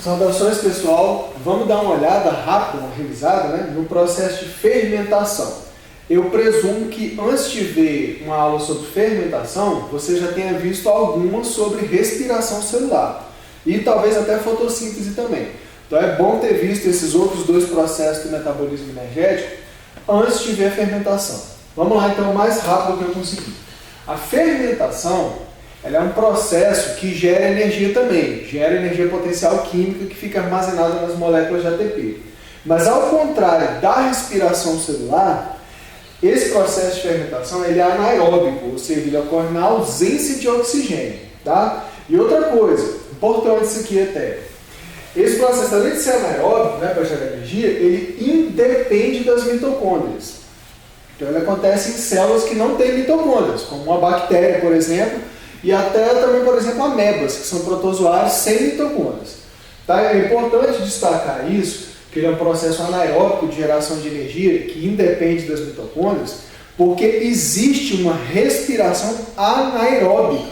Saudações, pessoal. Vamos dar uma olhada rápida, uma revisada, no processo de fermentação. Eu presumo que antes de ver uma aula sobre fermentação, você já tenha visto algumas sobre respiração celular e talvez até fotossíntese também. Então é bom ter visto esses outros dois processos do metabolismo energético antes de ver a fermentação. Vamos lá então, o mais rápido que eu conseguir. A fermentação ela é um processo que gera energia também, gera energia potencial química que fica armazenada nas moléculas de ATP. Mas ao contrário da respiração celular, esse processo de fermentação ele é anaeróbico, ou seja, ele ocorre na ausência de oxigênio. Tá? E outra coisa, importante isso aqui até, esse processo, além de ser anaeróbico, para gerar energia, ele independe das mitocôndrias. Então ele acontece em células que não têm mitocôndrias, como uma bactéria, por exemplo, e até também, por exemplo, amebas, que são protozoários sem mitocôndrias. Tá? É importante destacar isso, que ele é um processo anaeróbico de geração de energia que independe das mitocôndrias, porque existe uma respiração anaeróbica.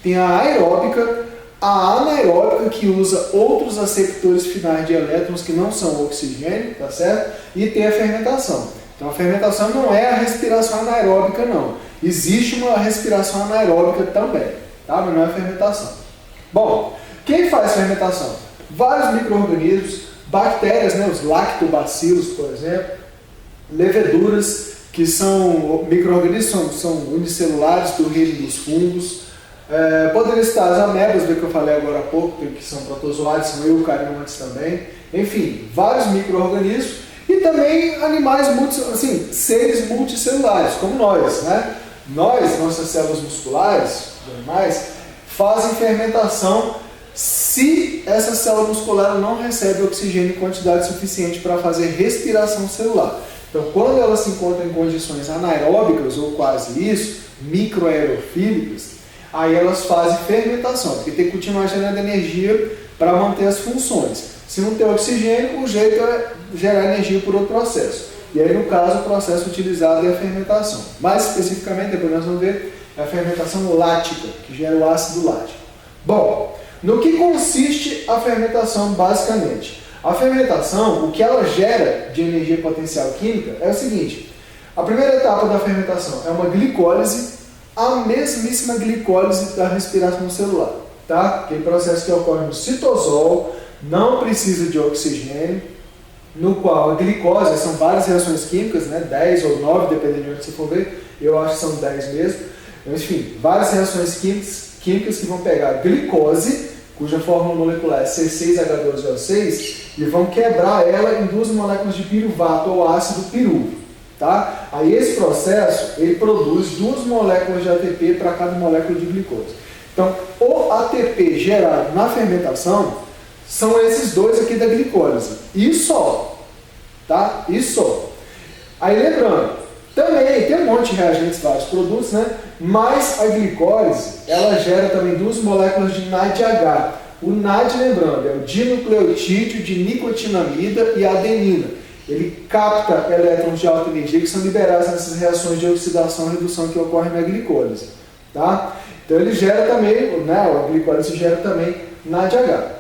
Tem a aeróbica, a anaeróbica que usa outros aceptores finais de elétrons que não são oxigênio, tá certo? E tem a fermentação. Então a fermentação não é a respiração anaeróbica, não. Existe uma respiração anaeróbica também, tá? Mas não é fermentação. Bom, quem faz fermentação? Vários micro-organismos, bactérias, os lactobacilos, por exemplo, leveduras, que são micro-organismos, são unicelulares do reino dos fungos. Poderia citar as amebas, que eu falei agora há pouco, que são protozoários, são eucariontes também. Enfim, vários micro-organismos e também animais, seres multicelulares, como nós, Nós, nossas células musculares, os animais, fazem fermentação se essa célula muscular não recebe oxigênio em quantidade suficiente para fazer respiração celular. Então, quando ela se encontra em condições anaeróbicas, ou quase isso, microaerofílicas, aí elas fazem fermentação, porque tem que continuar gerando energia para manter as funções. Se não tem oxigênio, o jeito é gerar energia por outro processo. E aí, no caso, o processo utilizado é a fermentação. Mais especificamente, depois nós vamos ver, é a fermentação lática, que gera o ácido lático. Bom, no que consiste a fermentação, basicamente? A fermentação, o que ela gera de energia potencial química é o seguinte. A primeira etapa da fermentação é uma glicólise, a mesmíssima glicólise da respiração celular. Tá? Aquele processo que ocorre no citosol, não precisa de oxigênio, no qual a glicose, são várias reações químicas, 10 ou 9, dependendo de onde você for ver, eu acho que são 10 mesmo. Enfim, várias reações químicas que vão pegar a glicose, cuja fórmula molecular é C6H12O6, e vão quebrar ela em duas moléculas de piruvato ou ácido pirúvico. Tá? Aí esse processo, ele produz duas moléculas de ATP para cada molécula de glicose. Então, o ATP gerado na fermentação são esses dois aqui da glicólise. E só. Tá? E só. Aí lembrando, também tem um monte de reagentes, vários produtos, mas a glicólise, ela gera também duas moléculas de NADH. O NAD, lembrando, é o dinucleotídeo de nicotinamida e adenina. Ele capta elétrons de alta energia que são liberados nessas reações de oxidação e redução que ocorrem na glicólise. Tá? Então ele gera também, a glicólise gera também NADH.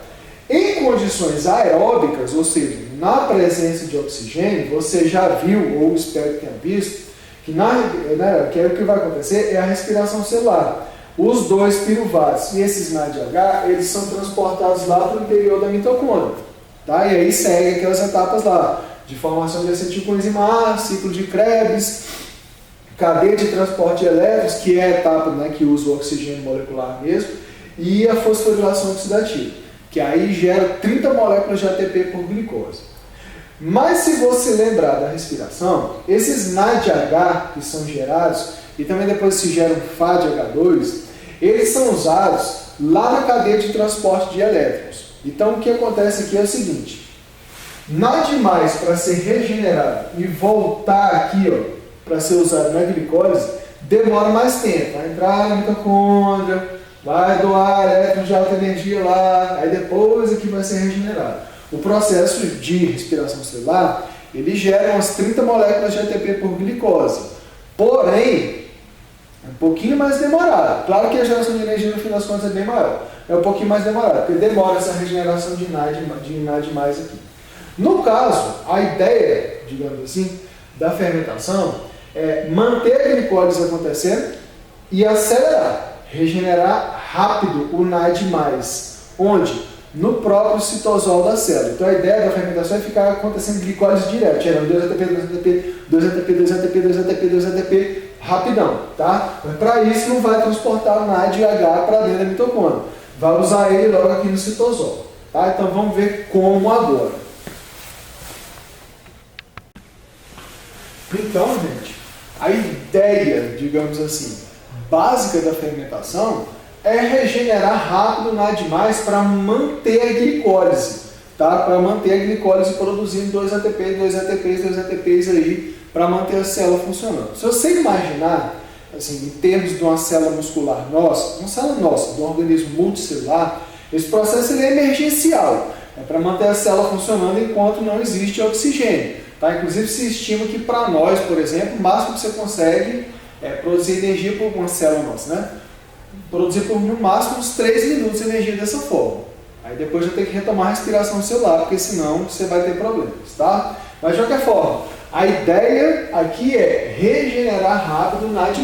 Em condições aeróbicas, ou seja, na presença de oxigênio, você já viu, ou espero que tenha visto, que o que vai acontecer é a respiração celular. Os dois piruvatos e esses NADH, eles são transportados lá para o interior da mitocôndria. Tá? E aí segue aquelas etapas lá, de formação de acetilcoenzima A, ciclo de Krebs, cadeia de transporte de elétrons, que é a etapa que usa o oxigênio molecular mesmo, e a fosforilação oxidativa, que aí gera 30 moléculas de ATP por glicose. Mas se você lembrar da respiração, esses NADH que são gerados, e também depois se gera um FADH2, eles são usados lá na cadeia de transporte de elétrons. Então o que acontece aqui é o seguinte, nada mais para ser regenerado e voltar aqui para ser usado na glicólise, demora mais tempo, vai entrar na mitocôndria, vai doar elétrons de alta energia lá, aí depois aqui vai ser regenerado. O processo de respiração celular, ele gera umas 30 moléculas de ATP por glicose. Porém, é um pouquinho mais demorado. Claro que a geração de energia no fim das contas é bem maior. é um pouquinho mais demorado, porque demora essa regeneração de NAD mais aqui. No caso, a ideia, digamos assim, da fermentação é manter a glicólise acontecendo e acelerar, regenerar rápido o NAD+, onde? No próprio citosol da célula. Então a ideia da fermentação é ficar acontecendo glicólise direto, gerando 2-ATP, 2-ATP, 2-ATP, 2-ATP, 2-ATP, rapidão, tá? Mas para isso não vai transportar o NADH para dentro da mitocôndria. Vai usar ele logo aqui no citosol, tá? Então vamos ver como agora. Então, gente, a ideia, digamos assim, básica da fermentação é regenerar rápido o NAD+, para manter a glicólise, tá? Para manter a glicólise produzindo 2-ATP, 2-ATPs, 2-ATPs aí, para manter a célula funcionando. Se você imaginar, assim, em termos de uma célula muscular nossa, de um organismo multicelular, esse processo ele é emergencial, é para manter a célula funcionando enquanto não existe oxigênio, tá? Inclusive se estima que para nós, por exemplo, o máximo que você consegue é produzir energia por uma célula nossa, né? Produzir por no máximo uns 3 minutos de energia dessa forma. Aí depois já tem que retomar a respiração celular, porque senão você vai ter problemas, tá? Mas de qualquer forma, a ideia aqui é regenerar rápido o NAD+.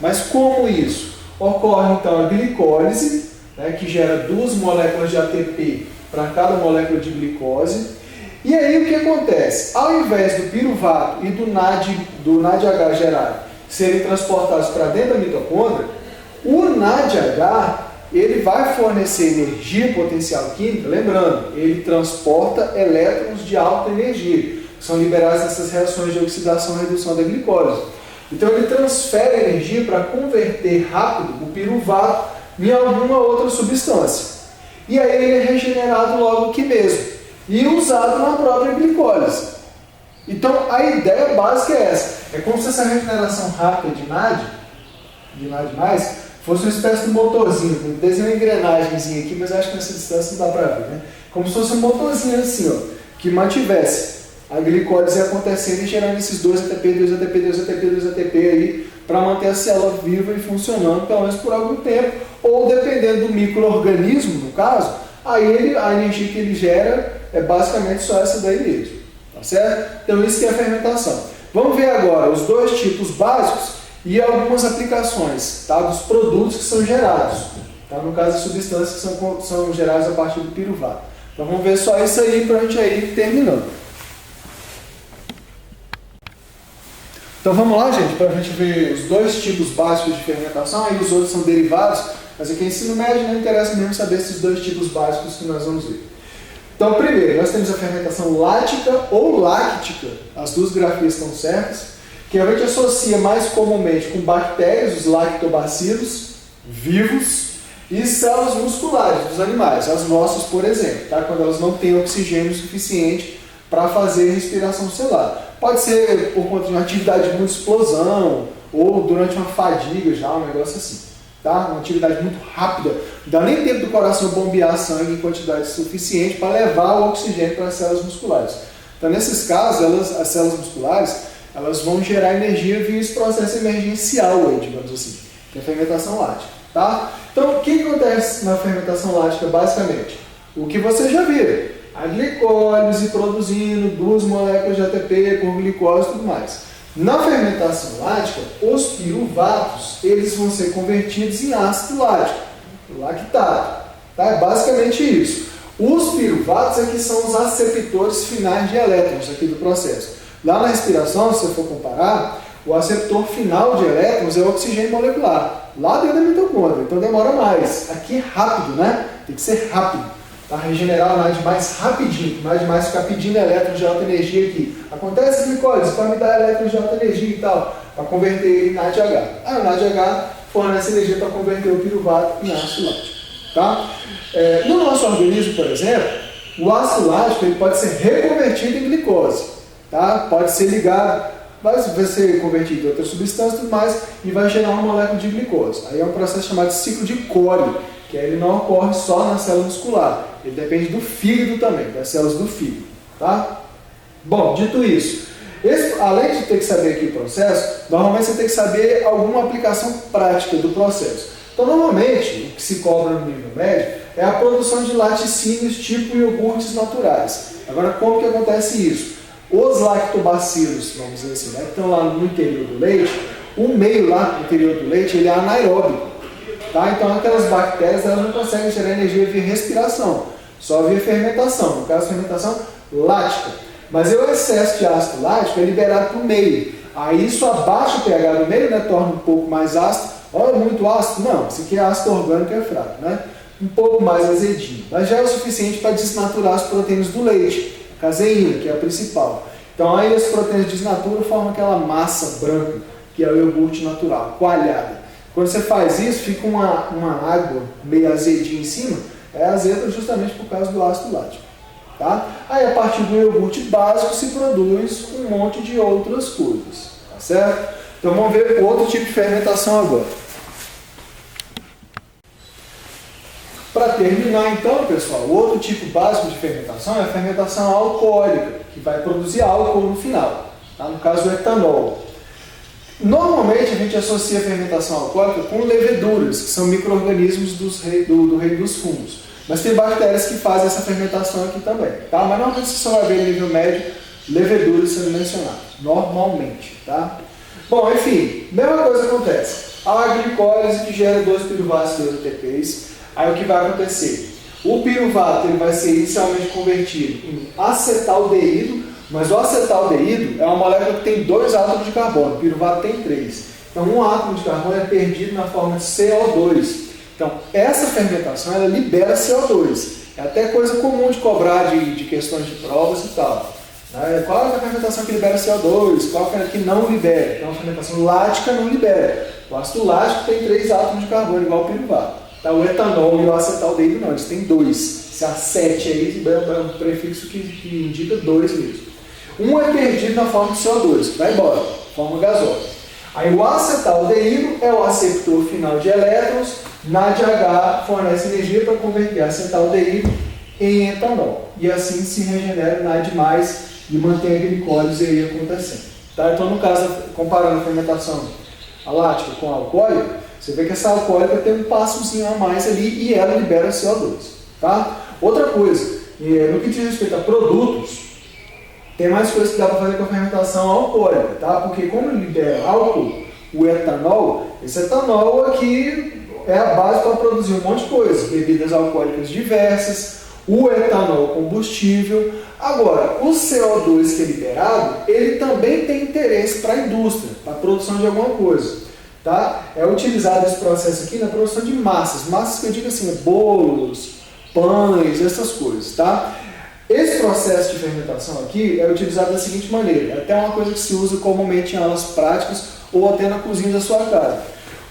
Mas como isso? Ocorre então a glicólise, né, que gera 2 moléculas de ATP para cada molécula de glicose. E aí o que acontece? Ao invés do piruvato e do NADH gerado serem transportados para dentro da mitocôndria, o NADH ele vai fornecer energia potencial química, lembrando, ele transporta elétrons de alta energia, que são liberados nessas reações de oxidação e redução da glicose. Então ele transfere energia para converter rápido o piruvato em alguma outra substância. E aí ele é regenerado logo aqui mesmo e usado na própria glicólise. Então a ideia básica é essa, é como se essa regeneração rápida de NAD+, fosse uma espécie de motorzinho. Eu desenho uma engrenagemzinha aqui, mas acho que nessa distância não dá para ver, né? Como se fosse um motorzinho assim, ó, que mantivesse a glicólise acontecendo e gerando esses 2-ATP, 2-ATP, 2-ATP, 2-ATP aí, para manter a célula viva e funcionando pelo menos por algum tempo, ou dependendo do micro-organismo, no caso, aí a energia que ele gera é basicamente só essa daí mesmo, tá certo? Então isso que é a fermentação. Vamos ver agora os 2 tipos básicos e algumas aplicações, tá, dos produtos que são gerados, tá, no caso as substâncias que são geradas a partir do piruvato. Então vamos ver só isso aí para a gente ir terminando. Então vamos lá, gente, para a gente ver os 2 tipos básicos de fermentação, aí os outros são derivados, mas aqui em ensino médio não interessa mesmo saber esses 2 tipos básicos que nós vamos ver. Então primeiro, nós temos a fermentação lática ou láctica, as 2 grafias estão certas, que a gente associa mais comumente com bactérias, os lactobacilos, vivos, e células musculares dos animais, as nossas, por exemplo, tá? Quando elas não têm oxigênio suficiente para fazer respiração celular. Pode ser por conta de uma atividade de muita explosão, ou durante uma fadiga já, um negócio assim. Tá? Uma atividade muito rápida, não dá nem tempo do coração bombear sangue em quantidade suficiente para levar o oxigênio para as células musculares. Então, nesses casos, as células musculares elas vão gerar energia via esse processo emergencial, aí, digamos assim, que é a fermentação lática. Tá? Então, o que acontece na fermentação lática, basicamente? O que você já viu, a glicólise produzindo 2 moléculas de ATP por glicose e tudo mais. Na fermentação lática, os piruvatos eles vão ser convertidos em ácido lático, lactato. Tá? É basicamente isso. Os piruvatos é que são os aceptores finais de elétrons aqui do processo. Lá na respiração, se você for comparar, o aceptor final de elétrons é o oxigênio molecular, lá dentro da mitocôndria, então demora mais. Aqui é rápido, né? Tem que ser rápido, para regenerar o NAD mais rapidinho, o NAD ficar pedindo elétrons de alta energia aqui. Acontece a glicólise, para me dar elétrons de alta energia e tal, para converter ele em NADH. Aí o NADH fornece energia para converter o piruvato em ácido lático. Tá? No nosso organismo, por exemplo, o ácido lático ele pode ser reconvertido em glicose. Tá? Pode ser ligado, vai ser convertido em outras substâncias e tudo mais, e vai gerar uma molécula de glicose. Aí é um processo chamado de ciclo de Cori, que ele não ocorre só na célula muscular, ele depende do fígado também, das células do fígado. Tá? Bom, dito isso, além de ter que saber aqui o processo, normalmente você tem que saber alguma aplicação prática do processo. Então, normalmente, o que se cobra no nível médio é a produção de laticínios tipo iogurtes naturais. Agora, como que acontece isso? Os lactobacilos, vamos dizer assim, né, que estão lá no interior do leite, o meio lá no interior do leite ele é anaeróbico. Tá? Então, aquelas bactérias elas não conseguem gerar energia via respiração, só via fermentação, no caso, fermentação lática. Mas o excesso de ácido lático é liberado para o meio. Aí isso abaixa o pH do meio, né, torna um pouco mais ácido. Olha, muito ácido? Não, isso aqui é ácido orgânico, é fraco, né? Um pouco mais azedinho. Mas já é o suficiente para desnaturar as proteínas do leite, a caseína, que é a principal. Então aí as proteínas desnaturam e formam aquela massa branca, que é o iogurte natural, coalhada. Quando você faz isso, fica uma água meio azedinha em cima, é azeda justamente por causa do ácido lático. Tá? Aí a partir do iogurte básico se produz um monte de outras coisas, tá certo? Então vamos ver outro tipo de fermentação agora. Para terminar então, pessoal, o outro tipo básico de fermentação é a fermentação alcoólica, que vai produzir álcool no final, tá? No caso o etanol. Normalmente a gente associa a fermentação alcoólica com leveduras, que são micro-organismos do reino dos fungos. Mas tem bactérias que fazem essa fermentação aqui também, tá? Mas normalmente você só vai ver no nível médio leveduras sendo mencionadas, normalmente, tá? Bom, enfim, mesma coisa acontece. A glicólise que gera 2 piruvatos de ATPs, aí o que vai acontecer? O piruvato ele vai ser inicialmente convertido em acetaldeído, mas o acetaldeído é uma molécula que tem 2 átomos de carbono, o piruvato tem 3. Então um átomo de carbono é perdido na forma de CO2. Então, essa fermentação, ela libera CO2. É até coisa comum de cobrar de questões de provas e tal. Né? Qual é a fermentação que libera CO2? Qual é a que não libera? Então, a fermentação lática não libera. O ácido lático tem 3 átomos de carbono, igual ao piruvato. Tá? O etanol e o acetaldeído não, eles têm 2. Esse A7 aí é um prefixo que indica 2 mesmo. Um é perdido na forma de CO2, vai embora, forma gasosa. Aí o acetaldeído é o aceptor final de elétrons. NADH fornece energia para converter acetaldeído em etanol. E assim se regenera o NAD+, e mantém a glicólise aí acontecendo. Tá? Então, no caso, comparando a fermentação lática com a alcoólica, você vê que essa alcoólica tem um passozinho a mais ali e ela libera CO2. Tá? Outra coisa, no que diz respeito a produtos, tem mais coisas que dá para fazer com a fermentação alcoólica, tá? Porque como libera álcool, o etanol, esse etanol aqui é a base para produzir um monte de coisa, bebidas alcoólicas diversas, o etanol combustível. Agora, o CO2 que é liberado, ele também tem interesse para a indústria, para a produção de alguma coisa. Tá? É utilizado esse processo aqui na produção de massas que eu digo assim, bolos, pães, essas coisas. Tá? Esse processo de fermentação aqui é utilizado da seguinte maneira, é até uma coisa que se usa comumente em aulas práticas ou até na cozinha da sua casa.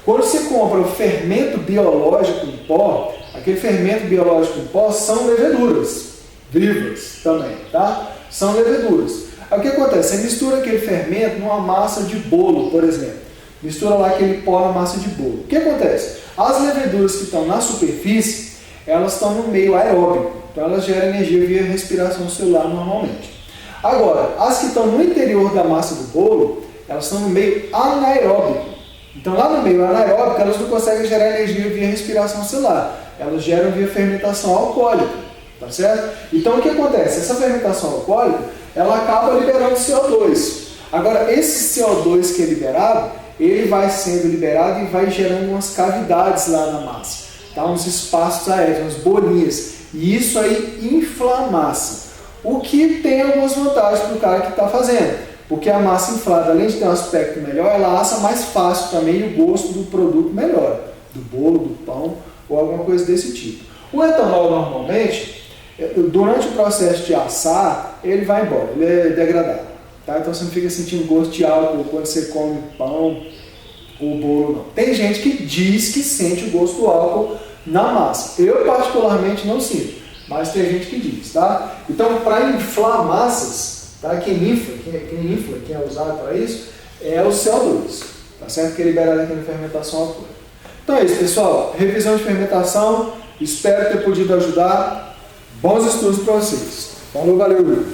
Quando você compra o fermento biológico em pó, aquele fermento biológico em pó são leveduras, vivas também, tá? São leveduras. Aí o que acontece? Você mistura aquele fermento numa massa de bolo, por exemplo. Mistura lá aquele pó na massa de bolo. O que acontece? As leveduras que estão na superfície, elas estão no meio aeróbico. Então elas geram energia via respiração celular normalmente. Agora, as que estão no interior da massa do bolo, elas estão no meio anaeróbico. Então, lá no meio anaeróbico, elas não conseguem gerar energia via respiração celular. Elas geram via fermentação alcoólica. Tá certo? Então, o que acontece? Essa fermentação alcoólica, ela acaba liberando CO2. Agora, esse CO2 que é liberado, ele vai sendo liberado e vai gerando umas cavidades lá na massa. Tá? Uns espaços aéreos, umas bolinhas. E isso aí infla a massa. O que tem algumas vantagens para o cara que está fazendo. Porque a massa inflada, além de ter um aspecto melhor, ela assa mais fácil também e o gosto do produto melhora. Do bolo, do pão ou alguma coisa desse tipo. O etanol, normalmente, durante o processo de assar, ele vai embora, ele é degradado. Tá? Então você não fica sentindo gosto de álcool quando você come pão ou bolo, não. Tem gente que diz que sente o gosto do álcool na massa. Eu, particularmente, não sinto, mas tem gente que diz. Tá? Então, para inflar massas, tá? Quem infla, quem é usado para isso, é o CO2, tá certo? Que é liberado aqui na fermentação alcoólica. Então é isso, pessoal. Revisão de fermentação. Espero ter podido ajudar. Bons estudos para vocês. Falou, valeu!